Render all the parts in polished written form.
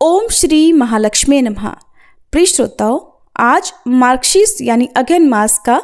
ओम श्री महालक्ष्मी नमः। प्रिय श्रोताओं, आज मार्गशीर्ष यानी अगहन मास का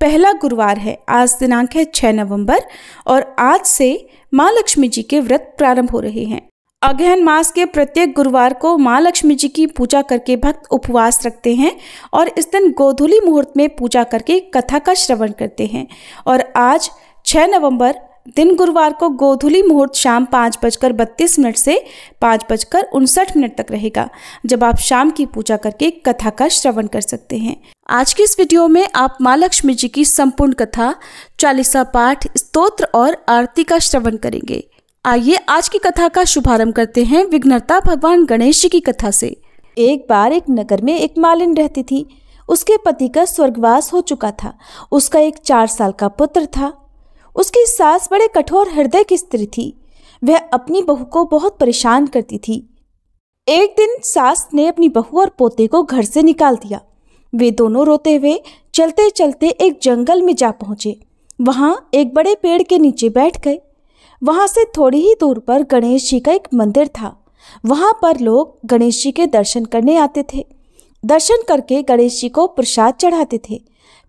पहला गुरुवार है। आज दिनांक है 6 नवंबर और आज से माँ लक्ष्मी जी के व्रत प्रारंभ हो रहे हैं। अगहन मास के प्रत्येक गुरुवार को माँ लक्ष्मी जी की पूजा करके भक्त उपवास रखते हैं और इस दिन गोधूली मुहूर्त में पूजा करके कथा का श्रवण करते हैं। और आज 6 नवंबर दिन गुरुवार को गोधूली मुहूर्त शाम 5:32 से 5:59 तक रहेगा, जब आप शाम की पूजा करके कथा का श्रवण कर सकते हैं। आज की इस वीडियो में आप माँ लक्ष्मी जी की संपूर्ण कथा, चालीसा पाठ, स्तोत्र और आरती का श्रवण करेंगे। आइए आज की कथा का शुभारंभ करते हैं विघ्नहर्ता भगवान गणेश जी की कथा से। एक बार एक नगर में एक मालिन रहती थी। उसके पति का स्वर्गवास हो चुका था। उसका एक 4 साल का पुत्र था। उसकी सास बड़े कठोर हृदय की स्त्री थी। वह अपनी बहू को बहुत परेशान करती थी। एक दिन सास ने अपनी बहू और पोते को घर से निकाल दिया। वे दोनों रोते हुए चलते चलते एक जंगल में जा पहुंचे। वहां एक बड़े पेड़ के नीचे बैठ गए। वहां से थोड़ी ही दूर पर गणेश जी का एक मंदिर था। वहां पर लोग गणेश जी के दर्शन करने आते थे। दर्शन करके गणेश जी को प्रसाद चढ़ाते थे।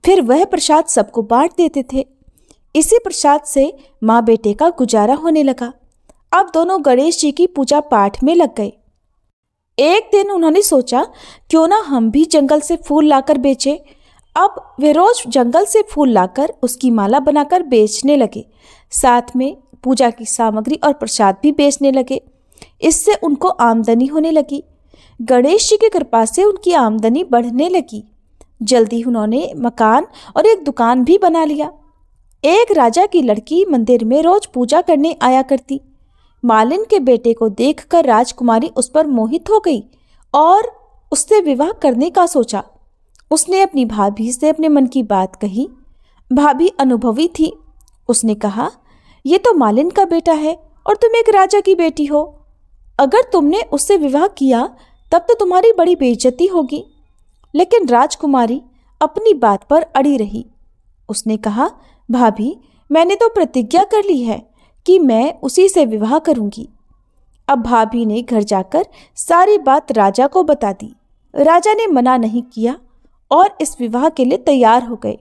फिर वह प्रसाद सबको बांट देते थे। इसी प्रसाद से माँ बेटे का गुजारा होने लगा। अब दोनों गणेश जी की पूजा पाठ में लग गए। एक दिन उन्होंने सोचा, क्यों ना हम भी जंगल से फूल लाकर बेचें। अब वे रोज जंगल से फूल लाकर उसकी माला बनाकर बेचने लगे। साथ में पूजा की सामग्री और प्रसाद भी बेचने लगे। इससे उनको आमदनी होने लगी। गणेश जी की कृपा से उनकी आमदनी बढ़ने लगी। जल्दी उन्होंने मकान और एक दुकान भी बना लिया। एक राजा की लड़की मंदिर में रोज पूजा करने आया करती। मालिन के बेटे को देखकर राजकुमारी उस पर मोहित हो गई और उससे विवाह करने का सोचा। उसने अपनी भाभी से अपने मन की बात कही। भाभी अनुभवी थी। उसने कहा, ये तो मालिन का बेटा है और तुम एक राजा की बेटी हो। अगर तुमने उससे विवाह किया तब तो तुम्हारी बड़ी बेइज्जती होगी। लेकिन राजकुमारी अपनी बात पर अड़ी रही। उसने कहा, भाभी, मैंने तो प्रतिज्ञा कर ली है कि मैं उसी से विवाह करूंगी। अब भाभी ने घर जाकर सारी बात राजा को बता दी। राजा ने मना नहीं किया और इस विवाह के लिए तैयार हो गए।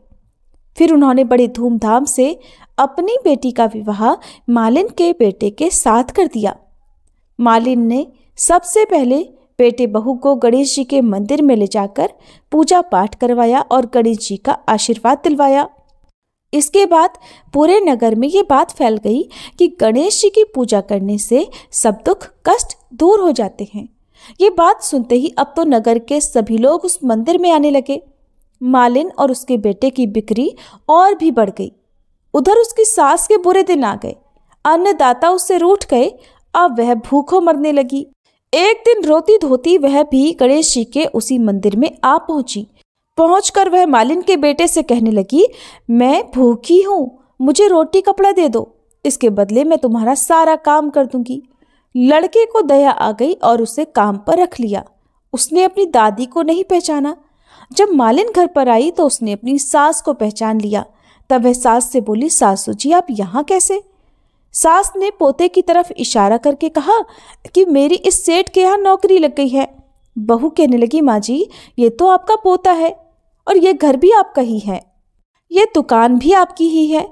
फिर उन्होंने बड़े धूमधाम से अपनी बेटी का विवाह मालिन के बेटे के साथ कर दिया। मालिन ने सबसे पहले बेटे बहू को गणेश जी के मंदिर में ले जाकर पूजा पाठ करवाया और गणेश जी का आशीर्वाद दिलवाया। इसके बाद पूरे नगर में ये बात फैल गई कि गणेश जी की पूजा करने से सब दुख कष्ट दूर हो जाते हैं। ये बात सुनते ही अब तो नगर के सभी लोग उस मंदिर में आने लगे। मालिन और उसके बेटे की बिक्री और भी बढ़ गई। उधर उसकी सास के बुरे दिन आ गए। अन्नदाता उससे रूठ गए। अब वह भूखों मरने लगी। एक दिन रोती धोती वह भी गणेश जी के उसी मंदिर में आ पहुंची। पहुंचकर वह मालिन के बेटे से कहने लगी, मैं भूखी हूँ, मुझे रोटी कपड़ा दे दो, इसके बदले मैं तुम्हारा सारा काम कर दूंगी। लड़के को दया आ गई और उसे काम पर रख लिया। उसने अपनी दादी को नहीं पहचाना। जब मालिन घर पर आई तो उसने अपनी सास को पहचान लिया। तब वह सास से बोली, सासू जी आप यहाँ कैसे? सास ने पोते की तरफ इशारा करके कहा कि मेरी इस सेठ के यहाँ नौकरी लग गई है। बहू कहने लगी, माँ जी, ये तो आपका पोता है और ये घर भी आपका ही है, ये दुकान भी आपकी ही है।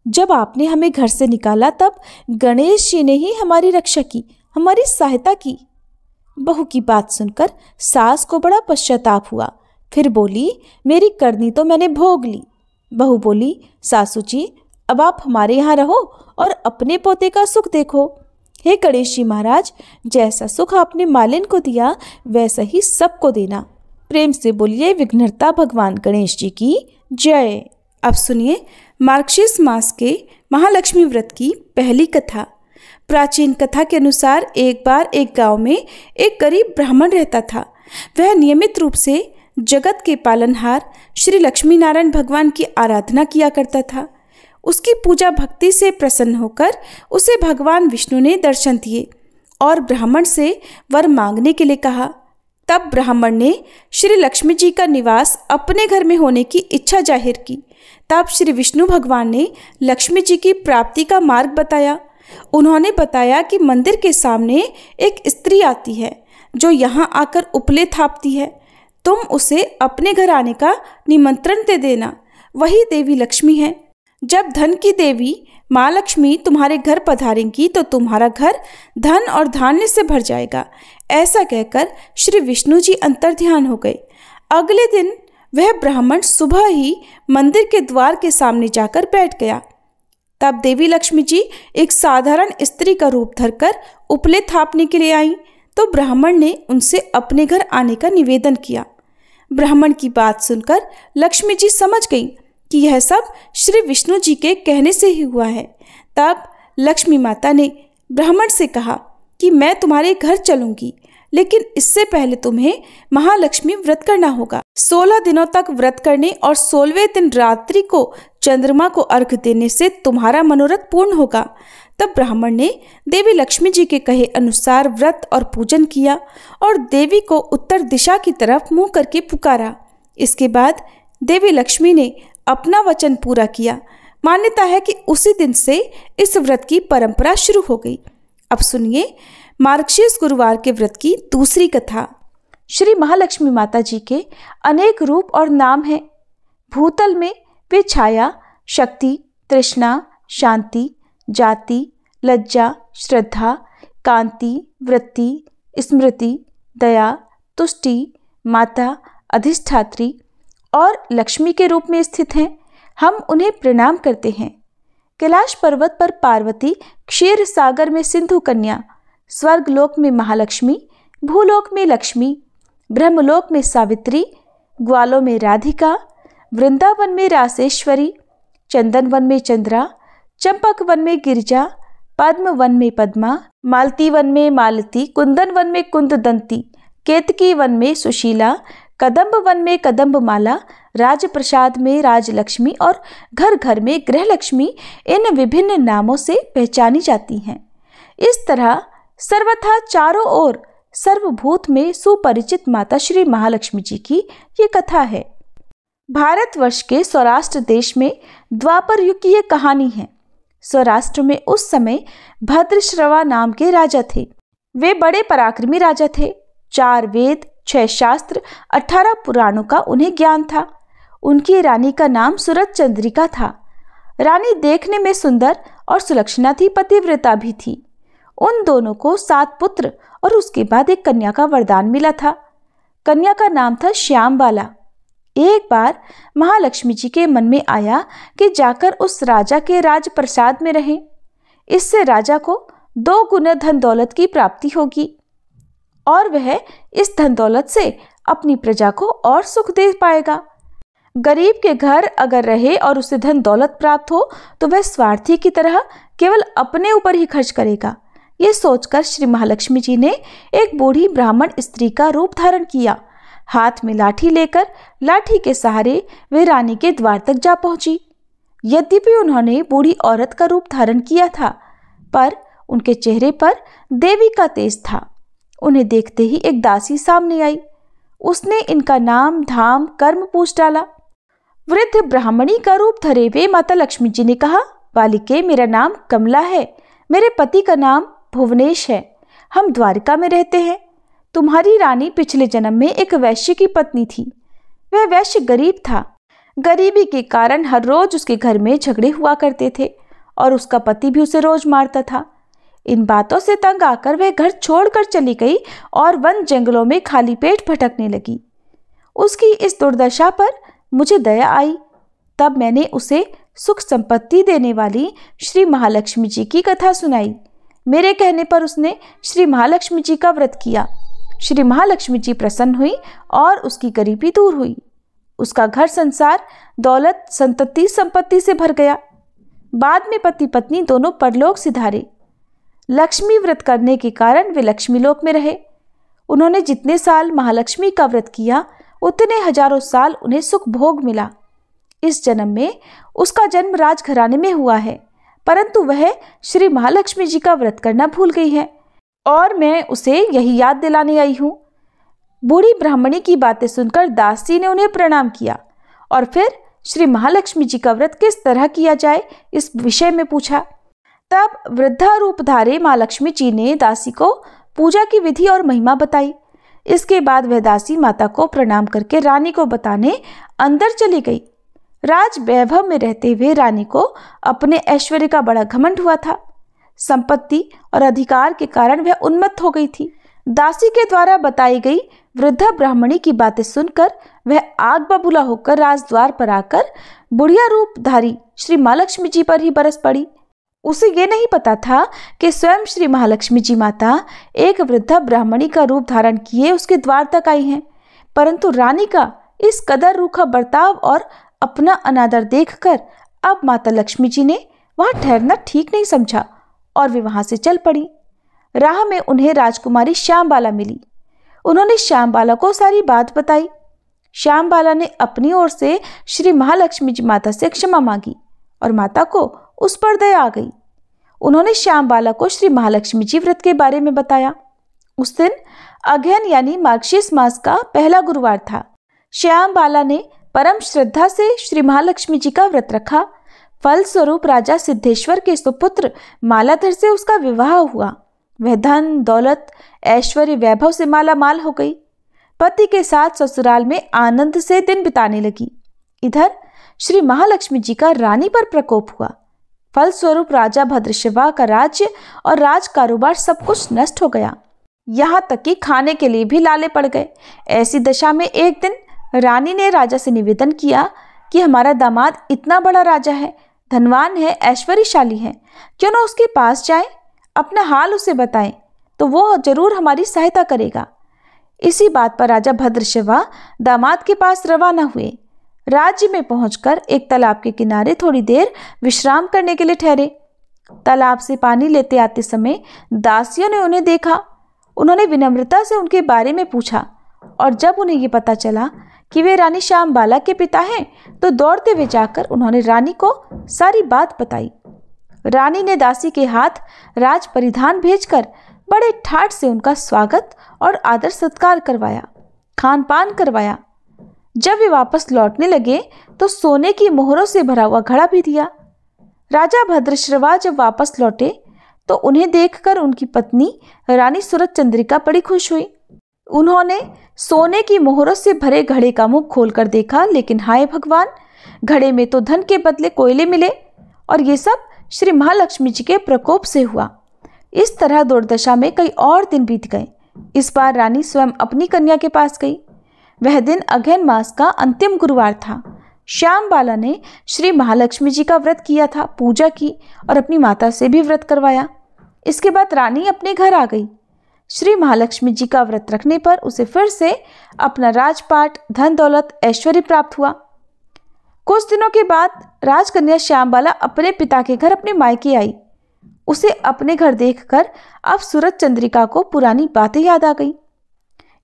जब आपने हमें घर से निकाला तब गणेश जी ने ही हमारी रक्षा की, हमारी सहायता की। बहू की बात सुनकर सास को बड़ा पश्चाताप हुआ। फिर बोली, मेरी करनी तो मैंने भोग ली। बहू बोली, सासू जी अब आप हमारे यहाँ रहो और अपने पोते का सुख देखो। हे गणेश जी महाराज, जैसा सुख आपने मालिन को दिया वैसा ही सबको देना। प्रेम से बोलिए विघ्नहर्ता भगवान गणेश जी की जय। अब सुनिए मार्गशीर्ष मास के महालक्ष्मी व्रत की पहली कथा। प्राचीन कथा के अनुसार एक बार एक गांव में एक गरीब ब्राह्मण रहता था। वह नियमित रूप से जगत के पालनहार श्री लक्ष्मी नारायण भगवान की आराधना किया करता था। उसकी पूजा भक्ति से प्रसन्न होकर उसे भगवान विष्णु ने दर्शन दिए और ब्राह्मण से वर मांगने के लिए कहा। तब ब्राह्मण ने श्री लक्ष्मी जी का निवास अपने घर में होने की इच्छा जाहिर की। तब श्री विष्णु भगवान ने लक्ष्मी जी की प्राप्ति का मार्ग बताया। उन्होंने बताया कि मंदिर के सामने एक स्त्री आती है जो यहाँ आकर उपले थापती है। तुम उसे अपने घर आने का निमंत्रण दे देना, वही देवी लक्ष्मी है। जब धन की देवी माँ लक्ष्मी तुम्हारे घर पधारेंगी तो तुम्हारा घर धन और धान्य से भर जाएगा। ऐसा कहकर श्री विष्णु जी अंतर्ध्यान हो गए। अगले दिन वह ब्राह्मण सुबह ही मंदिर के द्वार के सामने जाकर बैठ गया। तब देवी लक्ष्मी जी एक साधारण स्त्री का रूप धरकर उपले थापने के लिए आईं, तो ब्राह्मण ने उनसे अपने घर आने का निवेदन किया। ब्राह्मण की बात सुनकर लक्ष्मी जी समझ गईं कि यह सब श्री विष्णु जी के कहने से ही हुआ है। तब लक्ष्मी माता ने ब्राह्मण से कहा कि मैं तुम्हारे घर चलूंगी, लेकिन इससे पहले तुम्हें महालक्ष्मी व्रत करना होगा। 16 दिनों तक व्रत करने और 16वें दिन रात्रि को चंद्रमा को अर्घ देने से तुम्हारा मनोरथ पूर्ण होगा। तब ब्राह्मण ने देवी लक्ष्मी जी के कहे अनुसार व्रत और पूजन किया और देवी को उत्तर दिशा की तरफ मुंह करके पुकारा। इसके बाद देवी लक्ष्मी ने अपना वचन पूरा किया। मान्यता है कि उसी दिन से इस व्रत की परंपरा शुरू हो गई। अब सुनिए मार्गशीर्ष गुरुवार के व्रत की दूसरी कथा। श्री महालक्ष्मी माता जी के अनेक रूप और नाम हैं। भूतल में वे छाया, शक्ति, तृष्णा, शांति, जाति, लज्जा, श्रद्धा, कांति, वृत्ति, स्मृति, दया, तुष्टि, माता, अधिष्ठात्री और लक्ष्मी के रूप में स्थित हैं। हम उन्हें प्रणाम करते हैं। कैलाश पर्वत पर पार्वती, क्षीर सागर में सिंधु कन्या, स्वर्गलोक में महालक्ष्मी, भूलोक में लक्ष्मी, ब्रह्मलोक में सावित्री, ग्वालों में राधिका, वृंदावन में रासेश्वरी, चंदन वन में चंद्रा, चंपक वन में गिरिजा, पद्म वन में पद्मा, मालती वन में मालती, कुंदन वन में कुंददंती, केतकी वन में सुशीला, कदम्ब वन में कदम्ब माला, राजप्रसाद में राजलक्ष्मी और घर घर में गृहलक्ष्मी इन विभिन्न नामों से पहचानी जाती हैं। इस तरह सर्वथा चारों ओर सर्वभूत में सुपरिचित माता श्री महालक्ष्मी जी की ये कथा है। भारतवर्ष के सौराष्ट्र देश में द्वापर युग की ये कहानी है। सौराष्ट्र में उस समय भद्रश्रवा नाम के राजा थे। वे बड़े पराक्रमी राजा थे। 4 वेद, 6 शास्त्र, 18 पुराणों का उन्हें ज्ञान था। उनकी रानी का नाम सूरत चंद्रिका था। रानी देखने में सुंदर और सुलक्षणा थी, पतिव्रता भी थी। उन दोनों को 7 पुत्र और उसके बाद एक कन्या का वरदान मिला था। कन्या का नाम था श्यामबाला। एक बार महालक्ष्मी जी के मन में आया कि जाकर उस राजा के राजप्रसाद में रहें। इससे राजा को 2 गुना धन दौलत की प्राप्ति होगी और वह इस धन दौलत से अपनी प्रजा को और सुख दे पाएगा। गरीब के घर अगर रहे और उसे धन दौलत प्राप्त हो तो वह स्वार्थी की तरह केवल अपने ऊपर ही खर्च करेगा। ये सोचकर श्री महालक्ष्मी जी ने एक बूढ़ी ब्राह्मण स्त्री का रूप धारण किया। हाथ में लाठी लेकर लाठी के सहारे वे रानी के द्वार तक जा पहुंची। यद्यपि उन्होंने बूढ़ी औरत का रूप धारण किया था, पर उनके चेहरे पर देवी का तेज था। उन्हें देखते ही एक दासी सामने आई। उसने इनका नाम, धाम, कर्म पूछ डाला। वृद्ध ब्राह्मणी का रूप धरे हुए माता लक्ष्मी जी ने कहा, बालिके, मेरा नाम कमला है। मेरे पति का नाम भुवनेश है। हम द्वारिका में रहते हैं। तुम्हारी रानी पिछले जन्म में एक वैश्य की पत्नी थी। वह वैश्य गरीब था। गरीबी के कारण हर रोज उसके घर में झगड़े हुआ करते थे और उसका पति भी उसे रोज मारता था। इन बातों से तंग आकर वह घर छोड़कर चली गई और वन जंगलों में खाली पेट भटकने लगी। उसकी इस दुर्दशा पर मुझे दया आई। तब मैंने उसे सुख संपत्ति देने वाली श्री महालक्ष्मी जी की कथा सुनाई। मेरे कहने पर उसने श्री महालक्ष्मी जी का व्रत किया। श्री महालक्ष्मी जी प्रसन्न हुई और उसकी गरीबी दूर हुई। उसका घर संसार, दौलत, संतति, संपत्ति से भर गया। बाद में पति पत्नी दोनों परलोक सिधारे। लक्ष्मी व्रत करने के कारण वे लक्ष्मी लोक में रहे। उन्होंने जितने साल महालक्ष्मी का व्रत किया उतने हजारों साल उन्हें सुख भोग मिला। इस जन्म में उसका जन्म राजघराने में हुआ है, परंतु वह श्री महालक्ष्मी जी का व्रत करना भूल गई है और मैं उसे यही याद दिलाने आई हूँ। बूढ़ी ब्राह्मणी की बातें सुनकर दासी ने उन्हें प्रणाम किया और फिर श्री महालक्ष्मी जी का व्रत किस तरह किया जाए इस विषय में पूछा। तब वृद्धा रूपधारी माँ लक्ष्मी जी ने दासी को पूजा की विधि और महिमा बताई। इसके बाद वह दासी माता को प्रणाम करके रानी को बताने अंदर चली गई। राज वैभव में रहते हुए रानी को अपने ऐश्वर्य का बड़ा घमंड हुआ था। संपत्ति और अधिकार के कारण वह उन्मत्त हो गई थी। दासी के द्वारा बताई गई वृद्धा ब्राह्मणी की बातें सुनकर वह आग बबूला होकर राजद्वार पर आकर बुढ़िया रूपधारी श्री महालक्ष्मी जी पर ही बरस पड़ी। उसे ये नहीं पता था कि स्वयं श्री महालक्ष्मी जी माता एक वृद्धा ब्राह्मणी का रूप धारण किए उसके द्वार तक आई हैं। परंतु रानी का इस कदर रूखा बर्ताव और अपना अनादर देखकर अब माता लक्ष्मी जी ने वहां ठहरना ठीक नहीं समझा और वे वहां से चल पड़ी। राह में उन्हें राजकुमारी श्यामबाला मिली। उन्होंने श्यामबाला को सारी बात बताई। श्यामबाला ने अपनी ओर से श्री महालक्ष्मी जी माता से क्षमा मांगी और माता को उस पर दया आ गई। उन्होंने श्यामबाला को श्री महालक्ष्मी जी व्रत के बारे में बताया। उस दिन अगहन यानी मार्गशीर्ष मास का पहला गुरुवार था। श्यामबाला ने परम श्रद्धा से श्री महालक्ष्मी जी का व्रत रखा। फलस्वरूप राजा सिद्धेश्वर के सुपुत्र मालाधर से उसका विवाह हुआ। वह धन दौलत ऐश्वर्य वैभव से माला माल हो गई। पति के साथ ससुराल में आनंद से दिन बिताने लगी। इधर श्री महालक्ष्मी जी का रानी पर प्रकोप हुआ। फलस्वरूप राजा भद्रशिवा का राज्य और राज कारोबार सब कुछ नष्ट हो गया। यहाँ तक कि खाने के लिए भी लाले पड़ गए। ऐसी दशा में एक दिन रानी ने राजा से निवेदन किया कि हमारा दामाद इतना बड़ा राजा है, धनवान है, ऐश्वर्यशाली है, क्यों न उसके पास जाएं, अपना हाल उसे बताएं तो वो जरूर हमारी सहायता करेगा। इसी बात पर राजा भद्रशिवा दामाद के पास रवाना हुए। राज्य में पहुंचकर एक तालाब के किनारे थोड़ी देर विश्राम करने के लिए ठहरे। तालाब से पानी लेते आते समय दासियों ने उन्हें देखा। उन्होंने विनम्रता से उनके बारे में पूछा और जब उन्हें ये पता चला कि वे रानी श्यामबाला के पिता हैं तो दौड़ते हुए जाकर उन्होंने रानी को सारी बात बताई। रानी ने दासी के हाथ राज परिधान भेजकर बड़े ठाठ से उनका स्वागत और आदर सत्कार करवाया, खान पान करवाया। जब वे वापस लौटने लगे तो सोने की मोहरों से भरा हुआ घड़ा भी दिया। राजा भद्रश्रवा जब वापस लौटे तो उन्हें देखकर उनकी पत्नी रानी सूरजचंद्रिका बड़ी खुश हुई। उन्होंने सोने की मोहरों से भरे घड़े का मुंह खोलकर देखा, लेकिन हाय भगवान, घड़े में तो धन के बदले कोयले मिले और ये सब श्री महालक्ष्मी जी के प्रकोप से हुआ। इस तरह दुर्दशा में कई और दिन बीत गए। इस बार रानी स्वयं अपनी कन्या के पास गई। वह दिन अगहन मास का अंतिम गुरुवार था। श्यामबाला ने श्री महालक्ष्मी जी का व्रत किया था, पूजा की और अपनी माता से भी व्रत करवाया। इसके बाद रानी अपने घर आ गई। श्री महालक्ष्मी जी का व्रत रखने पर उसे फिर से अपना राजपाट, धन दौलत, ऐश्वर्य प्राप्त हुआ। कुछ दिनों के बाद राजकन्या श्यामबाला अपने पिता के घर अपने मायके आई। उसे अपने घर देखकर अब सूरजचंद्रिका को पुरानी बातें याद आ गई।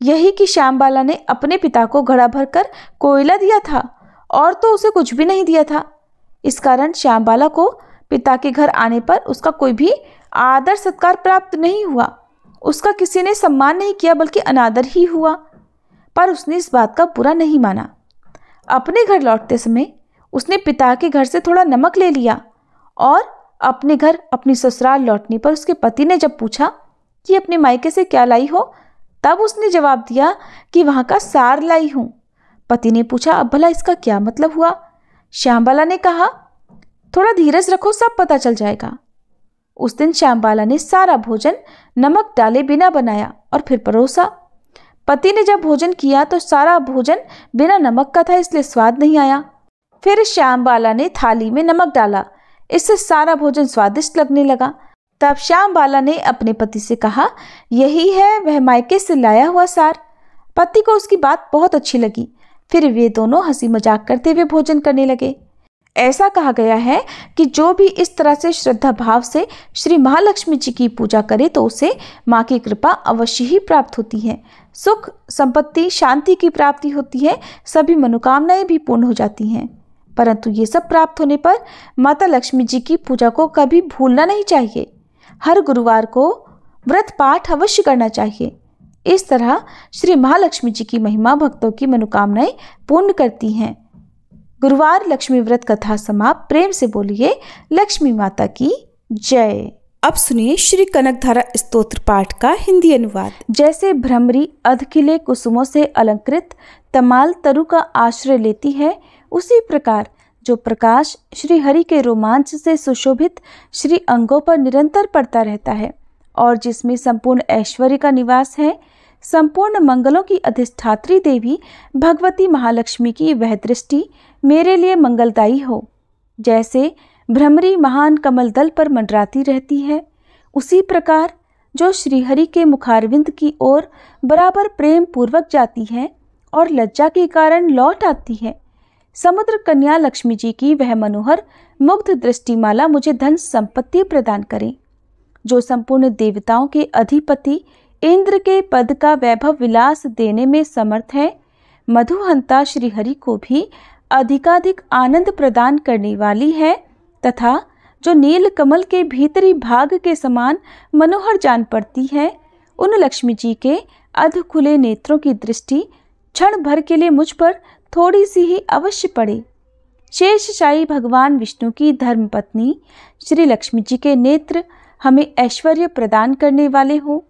यही कि श्यामबाला ने अपने पिता को घड़ा भरकर कोयला दिया था और तो उसे कुछ भी नहीं दिया था। इस कारण श्यामबाला को पिता के घर आने पर उसका कोई भी आदर सत्कार प्राप्त नहीं हुआ। उसका किसी ने सम्मान नहीं किया बल्कि अनादर ही हुआ। पर उसने इस बात का बुरा नहीं माना। अपने घर लौटते समय उसने पिता के घर से थोड़ा नमक ले लिया और अपने घर अपनी ससुराल लौटने पर उसके पति ने जब पूछा कि अपने मायके से क्या लाई हो, तब उसने जवाब दिया कि वहाँ का सार लाई हूँ। पति ने पूछा, अब भला इसका क्या मतलब हुआ? श्यामबाला ने कहा, थोड़ा धीरज रखो, सब पता चल जाएगा। उस दिन श्यामबाला ने सारा भोजन नमक डाले बिना बनाया और फिर परोसा। पति ने जब भोजन किया तो सारा भोजन बिना नमक का था, इसलिए स्वाद नहीं आया। फिर श्यामबाला ने थाली में नमक डाला, इससे सारा भोजन स्वादिष्ट लगने लगा। तब श्यामबाला ने अपने पति से कहा, यही है वह मायके से लाया हुआ सार। पति को उसकी बात बहुत अच्छी लगी। फिर वे दोनों हंसी मजाक करते हुए भोजन करने लगे। ऐसा कहा गया है कि जो भी इस तरह से श्रद्धा भाव से श्री महालक्ष्मी जी की पूजा करे तो उसे माँ की कृपा अवश्य ही प्राप्त होती है। सुख, संपत्ति, शांति की प्राप्ति होती है, सभी मनोकामनाएं भी पूर्ण हो जाती हैं। परंतु ये सब प्राप्त होने पर माता लक्ष्मी जी की पूजा को कभी भूलना नहीं चाहिए। हर गुरुवार को व्रत पाठ अवश्य करना चाहिए। इस तरह श्री महालक्ष्मी जी की महिमा भक्तों की मनोकामनाएं पूर्ण करती हैं। गुरुवार लक्ष्मी व्रत कथा समाप्त। प्रेम से बोलिए लक्ष्मी माता की जय। अब सुनिए श्री कनकधारा स्तोत्र पाठ का हिंदी अनुवाद। जैसे भ्रमरी अधखिले कुसुमों से अलंकृत तमाल तरु का आश्रय लेती है, उसी प्रकार जो प्रकाश श्री हरि के रोमांच से सुशोभित श्री अंगों पर निरंतर पड़ता रहता है और जिसमें संपूर्ण ऐश्वर्य का निवास है, संपूर्ण मंगलों की अधिष्ठात्री देवी भगवती महालक्ष्मी की वह दृष्टि मेरे लिए मंगलदायी हो। जैसे भ्रमरी महान कमल दल पर मंडराती रहती है, उसी प्रकार जो श्रीहरि के मुखारविंद की ओर बराबर प्रेम पूर्वक जाती है और लज्जा के कारण लौट आती है, समुद्र कन्या लक्ष्मी जी की वह मनोहर मुग्ध दृष्टिमाला मुझे धन संपत्ति प्रदान करे। जो संपूर्ण देवताओं के अधिपति इंद्र के पद का वैभव विलास देने में समर्थ है, मधुहंता श्रीहरि को भी अधिकाधिक आनंद प्रदान करने वाली है तथा जो नील कमल के भीतरी भाग के समान मनोहर जान पड़ती है, उन लक्ष्मी जी के अध खुले नेत्रों की दृष्टि क्षण भर के लिए मुझ पर थोड़ी सी ही अवश्य पड़े। शेषशाही भगवान विष्णु की धर्मपत्नी श्री लक्ष्मी जी के नेत्र हमें ऐश्वर्य प्रदान करने वाले हों,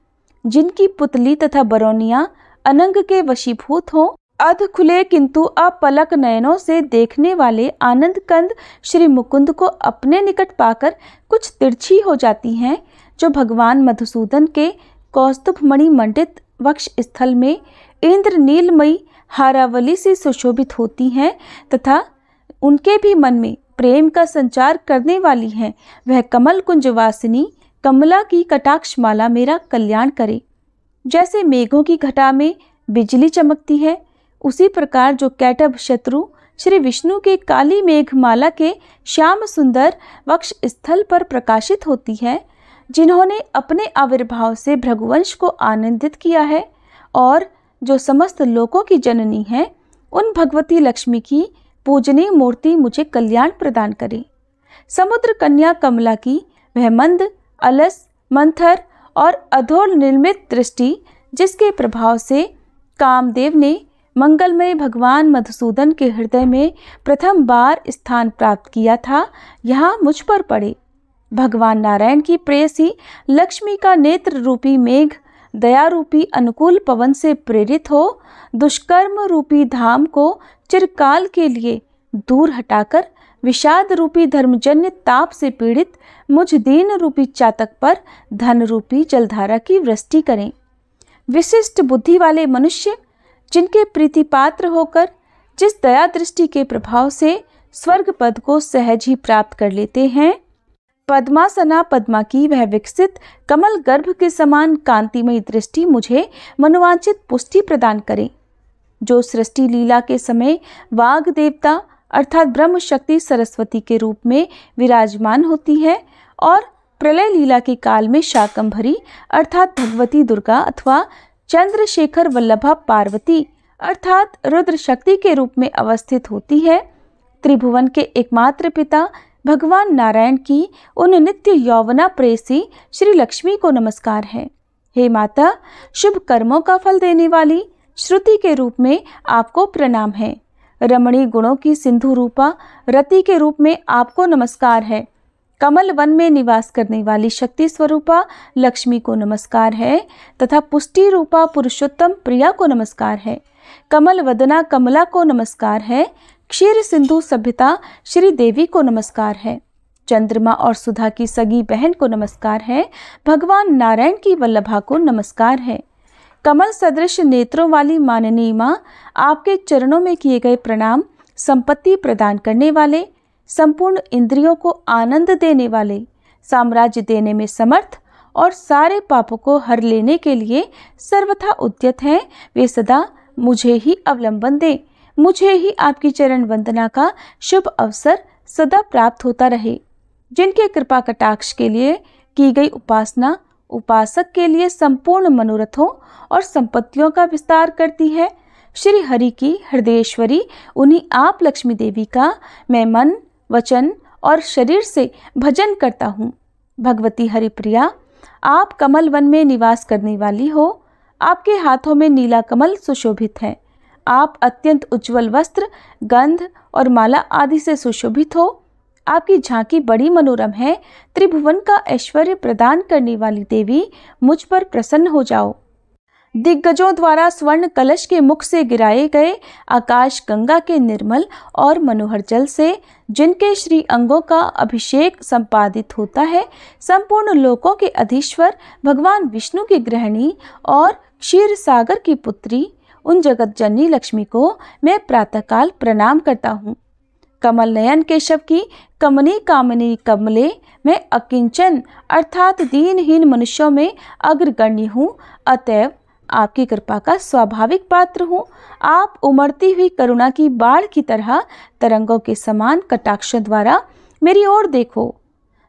जिनकी पुतली तथा बरौनियां अनंग के वशीभूत हों। अध खुले किंतु अपलक नयनों से देखने वाले आनंद कंद श्री मुकुंद को अपने निकट पाकर कुछ तिरछी हो जाती हैं, जो भगवान मधुसूदन के कौस्तुभ मणि मंडित वक्ष स्थल में इंद्र नीलमयी हारावली से सुशोभित होती हैं तथा उनके भी मन में प्रेम का संचार करने वाली हैं। वह कमल कुंजवासिनी कमला की कटाक्ष माला मेरा कल्याण करे। जैसे मेघों की घटा में बिजली चमकती है, उसी प्रकार जो कैटभ शत्रु श्री विष्णु के काली मेघमाला के श्याम सुंदर वक्ष स्थल पर प्रकाशित होती है, जिन्होंने अपने आविर्भाव से भृगुवंश को आनंदित किया है और जो समस्त लोकों की जननी है, उन भगवती लक्ष्मी की पूजनीय मूर्ति मुझे कल्याण प्रदान करे। समुद्र कन्या कमला की वह मंद अलस मंथर और अधोर निर्मित दृष्टि, जिसके प्रभाव से कामदेव ने मंगलमय भगवान मधुसूदन के हृदय में प्रथम बार स्थान प्राप्त किया था, यहाँ मुझ पर पड़े। भगवान नारायण की प्रेयसी लक्ष्मी का नेत्र रूपी मेघ दया रूपी अनुकूल पवन से प्रेरित हो दुष्कर्म रूपी धाम को चिरकाल के लिए दूर हटाकर विषाद रूपी धर्मजन्य ताप से पीड़ित मुझ दीन रूपी चातक पर धन रूपी जलधारा की वृष्टि करें। विशिष्ट बुद्धि वाले मनुष्य जिनके प्रीति पात्र होकर जिस दया दृष्टि के प्रभाव से स्वर्ग पद को सहज ही प्राप्त कर लेते हैं, पद्मासना पद्मा की वह विकसित कमल गर्भ के समान कांतिमयी दृष्टि मुझे मनोवांछित पुष्टि प्रदान करे। जो सृष्टि लीला के समय वाग देवता अर्थात ब्रह्म शक्ति सरस्वती के रूप में विराजमान होती है और प्रलय लीला के काल में शाकंभरी अर्थात भगवती दुर्गा अथवा चंद्रशेखर वल्लभा पार्वती अर्थात रुद्र शक्ति के रूप में अवस्थित होती है। त्रिभुवन के एकमात्र पिता भगवान नारायण की उन नित्य यौवना प्रेयसी श्री लक्ष्मी को नमस्कार है। हे माता, शुभ कर्मों का फल देने वाली श्रुति के रूप में आपको प्रणाम है। रमणी गुणों की सिंधु रूपा रति के रूप में आपको नमस्कार है। कमल वन में निवास करने वाली शक्ति स्वरूपा लक्ष्मी को नमस्कार है तथा पुष्टि रूपा पुरुषोत्तम प्रिया को नमस्कार है। कमल वदना कमला को नमस्कार है। क्षीर सिंधु सभ्यता श्री देवी को नमस्कार है। चंद्रमा और सुधा की सगी बहन को नमस्कार है। भगवान नारायण की वल्लभा को नमस्कार है। कमल सदृश नेत्रों वाली माननीय माँ, आपके चरणों में किए गए प्रणाम। संपत्ति प्रदान करने वाले, संपूर्ण इंद्रियों को आनंद देने वाले, साम्राज्य देने में समर्थ और सारे पापों को हर लेने के लिए सर्वथा उद्यत हैं, वे सदा मुझे ही अवलंबन दें। मुझे ही आपकी चरण वंदना का शुभ अवसर सदा प्राप्त होता रहे। जिनके कृपा कटाक्ष के लिए की गई उपासना उपासक के लिए संपूर्ण मनोरथों और संपत्तियों का विस्तार करती है। श्री हरि की हृदयेश्वरी उन्हीं आप लक्ष्मी देवी का मैं मन वचन और शरीर से भजन करता हूँ। भगवती हरिप्रिया, आप कमल वन में निवास करने वाली हो। आपके हाथों में नीला कमल सुशोभित है। आप अत्यंत उज्जवल वस्त्र, गंध और माला आदि से सुशोभित हो। आपकी झांकी बड़ी मनोरम है। त्रिभुवन का ऐश्वर्य प्रदान करने वाली देवी, मुझ पर प्रसन्न हो जाओ। दिग्गजों द्वारा स्वर्ण कलश के मुख से गिराए गए आकाश गंगा के निर्मल और मनोहर जल से, जिनके श्री अंगों का अभिषेक संपादित होता है, संपूर्ण लोकों के अधीश्वर भगवान विष्णु की गृहिणी और क्षीर सागर की पुत्री उन जगत जननी लक्ष्मी को मैं प्रातःकाल प्रणाम करता हूँ। कमल नयन केशव की कमनी कामनी कमले मैं अकिंचन अर्थात दीनहीन मनुष्यों में अग्रगण्य हूँ, अतएव आपकी कृपा का स्वाभाविक पात्र हूँ। आप उमड़ती हुई करुणा की बाढ़ की तरह तरंगों के समान कटाक्षों द्वारा मेरी ओर देखो।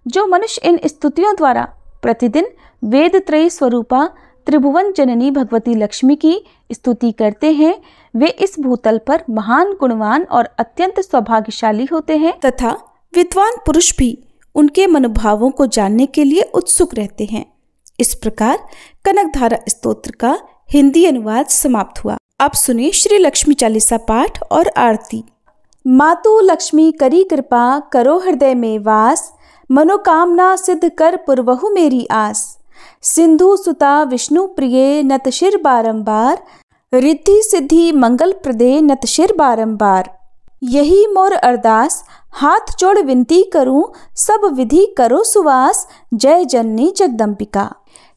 जो मनुष्य इन स्तुतियों द्वारा प्रतिदिन वेद त्रयी स्वरूपा त्रिभुवन जननी भगवती लक्ष्मी की स्तुति करते हैं, वे इस भूतल पर महान गुणवान और अत्यंत सौभाग्यशाली होते हैं तथा विद्वान पुरुष भी उनके मनोभावों को जानने के लिए उत्सुक रहते हैं। इस प्रकार कनकधारा स्तोत्र का हिंदी अनुवाद समाप्त हुआ। अब सुनिए श्री लक्ष्मी चालीसा पाठ और आरती। मातु लक्ष्मी करी कृपा, करो हृदय में वास, मनोकामना सिद्ध कर पुरवहु मेरी आस। सिंधु सुता विष्णु प्रिय, नत शिर बारंबार, रिद्धि सिद्धि मंगल प्रदे, नत शिर बारंबार। यही मोर अरदास, हाथ जोड़ विनती करूं, सब विधि करो सुवास, जय जननी जगदम्बिका।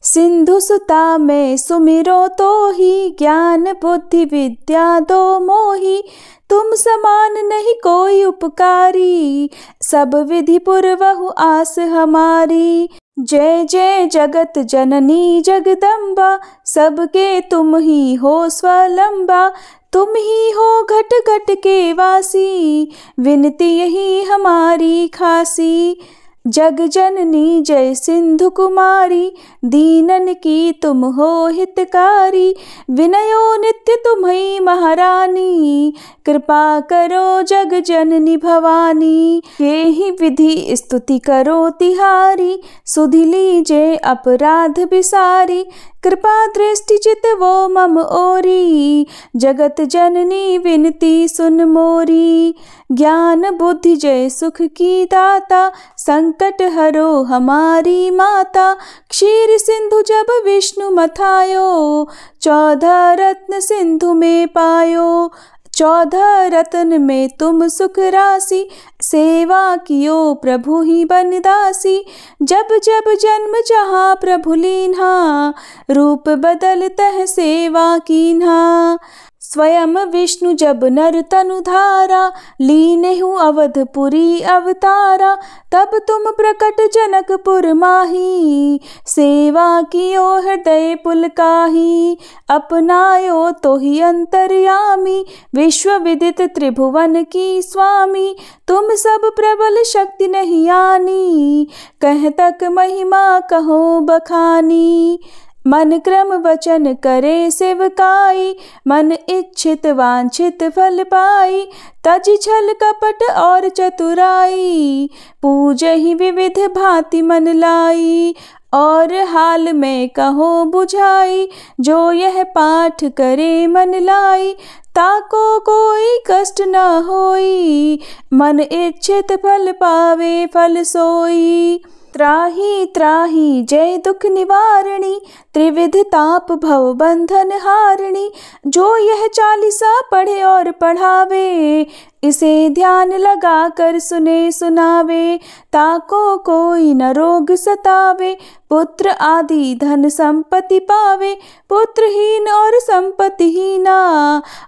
सिंधु सुता में सुमिरो तो ही, ज्ञान बुद्धि विद्या दो मोही। तुम समान नहीं कोई उपकारी, सब विधि पुरवहु आस हमारी। जय जय जगत जननी जगदम्बा, सबके तुम ही हो स्वलंबा। तुम ही हो घट घट के वासी, विनती यही हमारी खासी। जग जननी जय सिंधु कुमारी, दीनन की तुम हो हितकारी। विनयो नित्य तुम्हीं महारानी, कृपा करो जग जननी भवानी। ये ही विधि स्तुति करो तिहारी, सुधि लीजे अपराध बिसारी। कृपा दृष्टि चित वो मम ओरी, जगत जननी विनती सुन मोरी। ज्ञान बुद्धि जय सुख की दाता, संकट हरो हमारी माता। क्षीर सिंधु जब विष्णु मथायो, 14 रत्न सिंधु में पायो। 14 रत्न में तुम सुख राशि, सेवा कियो प्रभु ही बनदासी। जब जब जन्म जहाँ प्रभु लीन्हा, रूप बदल तह सेवा कीन्हा। स्वयं विष्णु जब नर तनु धारा, लीनेहु अवधपुरी अवतारा। तब तुम प्रकट जनकपुर माही, सेवा कियो हृदय पुलकाही। अपनायो तो ही अंतर्यामी, विश्व विदित त्रिभुवन की स्वामी। तुम सब प्रबल शक्ति नहीं आनी, कह तक महिमा कहो बखानी। मन क्रम वचन करे सेवकाई, मन इच्छित वांछित फल पाई। तज छल कपट और चतुराई, पूजहि विविध भांति मन लाई। और हाल में कहो बुझाई, जो यह पाठ करे मन लाई। ताको कोई कष्ट न होई, मन इच्छित फल पावे फल सोई। त्राही त्राही जय दुख निवारणी, त्रिविध ताप भव बंधन हारिणी। जो यह चालीसा पढ़े और पढ़ावे, इसे ध्यान लगा कर सुने सुनावे। ताको कोई न रोग सतावे, पुत्र आदि धन संपत्ति पावे। पुत्रहीन और संपत्तिहीना,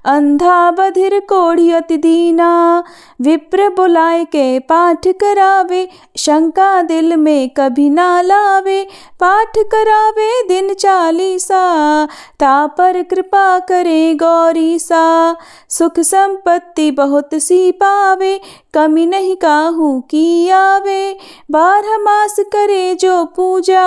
अंधा बधिर कोढ़ी अति दीना। विप्र बुलाए के पाठ करावे, शंका दिल में कभी ना लावे। पाठ करावे दिन चालीसा, ता पर कृपा करे गौरी सा। सुख संपत्ति बहुत सी पावे, कमी नहीं काहू की आवे। 12 मास करे जो पूजा,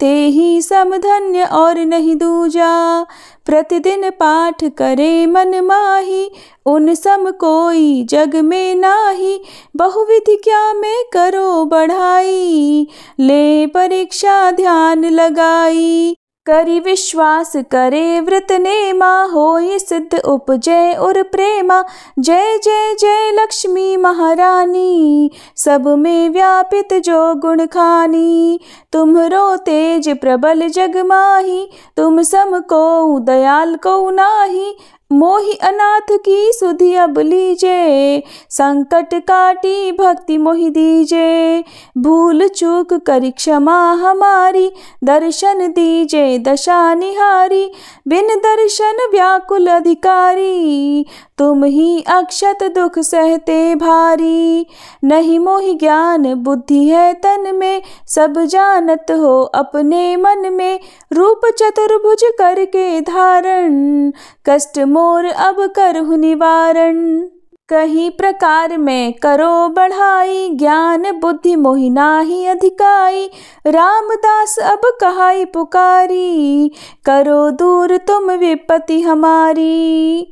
ते ही समधन्य और नहीं दूजा। प्रतिदिन पाठ करे मन माही, उन सम कोई जग में नाही। बहुविधि क्या में करो बढ़ाई, ले परीक्षा ध्यान लगाई। करी विश्वास करे व्रत नेमा, होई सिद्ध उपजय और प्रेमा। जय जय जय लक्ष्मी महारानी, सब में व्यापित जो गुण खानी। तुम्हरो तेज प्रबल जग माही, तुम सम को दयाल को नाही। मोहि अनाथ की सुधि अब लीजे, संकट काटी भक्ति मोहि दीजे। भूल चूक करी क्षमा हमारी, दर्शन दीजे दशा निहारी। बिन दर्शन व्याकुल अधिकारी, तुम ही अक्षत दुख सहते भारी। नहीं मोहि ज्ञान बुद्धि है तन में, सब जानत हो अपने मन में। रूप चतुर्भुज करके धारण, कष्ट मोर अब करहु निवारण। कहीं प्रकार में करो बढ़ाई, ज्ञान बुद्धि मोहि नाही अधिकाई। रामदास अब कहाई पुकारी, करो दूर तुम विपत्ति हमारी।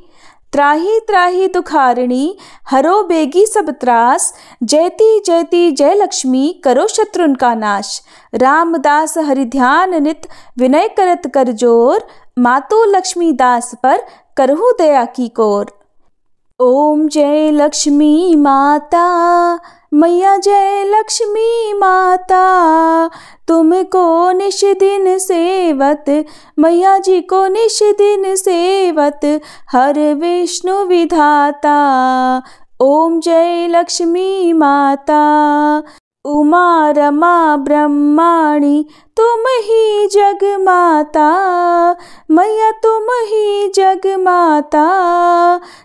त्राही त्राही दुखारिणी, हरो बेगी सब त्रास। जयति जयति जय लक्ष्मी, करो शत्रुन का नाश। रामदास हरि ध्यान नित, विनय करत कर जोर। मातु लक्ष्मी दास पर, करहु दया की कोर। ओम जय लक्ष्मी माता, मैया जय लक्ष्मी माता। तुमको निश दिन सेवत, मैया जी को निश दिन सेवत। हर विष्णु विधाता, ओम जय लक्ष्मी माता। उमा रमा ब्रह्माणी, तुम ही जग माता। मैया तुम ही जग माता।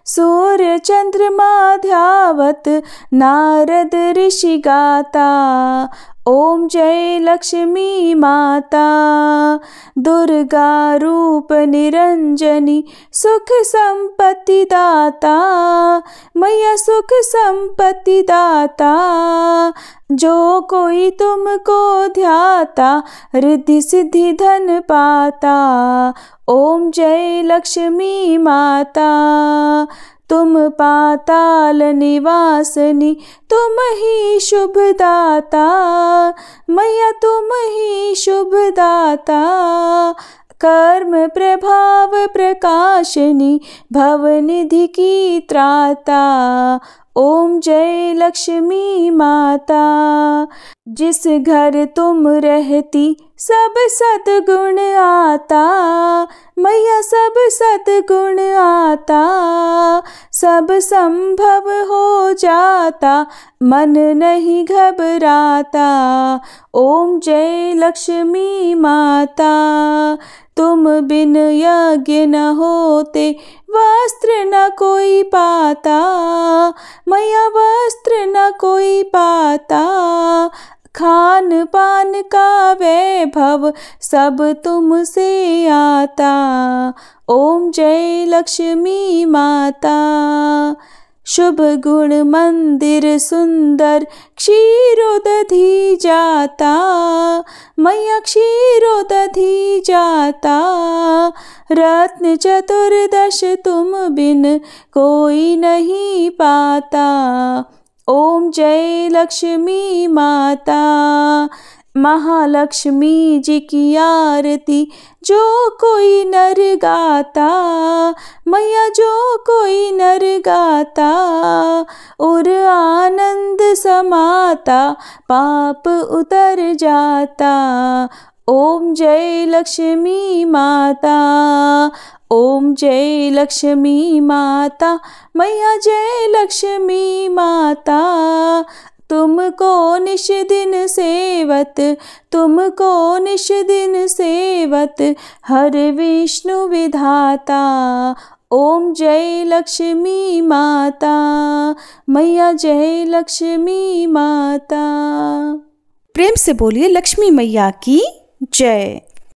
सूर्य चंद्रमा ध्यावत, नारद ऋषि गाता। ओम जय लक्ष्मी माता। दुर्गा रूप निरंजनी, सुख संपत्ति दाता। मैया सुख संपत्ति दाता। जो कोई तुमको ध्याता, रिद्धि सिद्धि धन पाता। ओम जय लक्ष्मी माता। तुम पाताल निवासनी, तुम ही शुभ दाता। मैया तुम ही शुभ दाता। कर्म प्रभाव प्रकाशनी, भवनिधि की त्राता। ओम जय लक्ष्मी माता। जिस घर तुम रहती, सब सद्गुण आता। मैया सब सद्गुण आता। सब संभव हो जाता, मन नहीं घबराता। ओम जय लक्ष्मी माता। तुम बिन यज्ञ न होते, वस्त्र न कोई पाता। मैया वस्त्र न कोई पाता। खान पान का वैभव, सब तुमसे आता। ओम जय लक्ष्मी माता। शुभ गुण मंदिर सुंदर, क्षीरोदधि जाता। मैया क्षीरोदधि जाता। रत्न चतुर्दश तुम बिन, कोई नहीं पाता। ओम जय लक्ष्मी माता। महालक्ष्मी जी की आरती, जो कोई नर गाता। मैया जो कोई नर गाता। और आनंद समाता, पाप उतर जाता। ओम जय लक्ष्मी माता। ओम जय लक्ष्मी माता। मैया जय लक्ष्मी माता। तुमको निश दिन सेवत, तुमको निश दिन सेवत। हर विष्णु विधाता। ओम जय लक्ष्मी माता। मैया जय लक्ष्मी माता। प्रेम से बोलिए लक्ष्मी मैया की जय।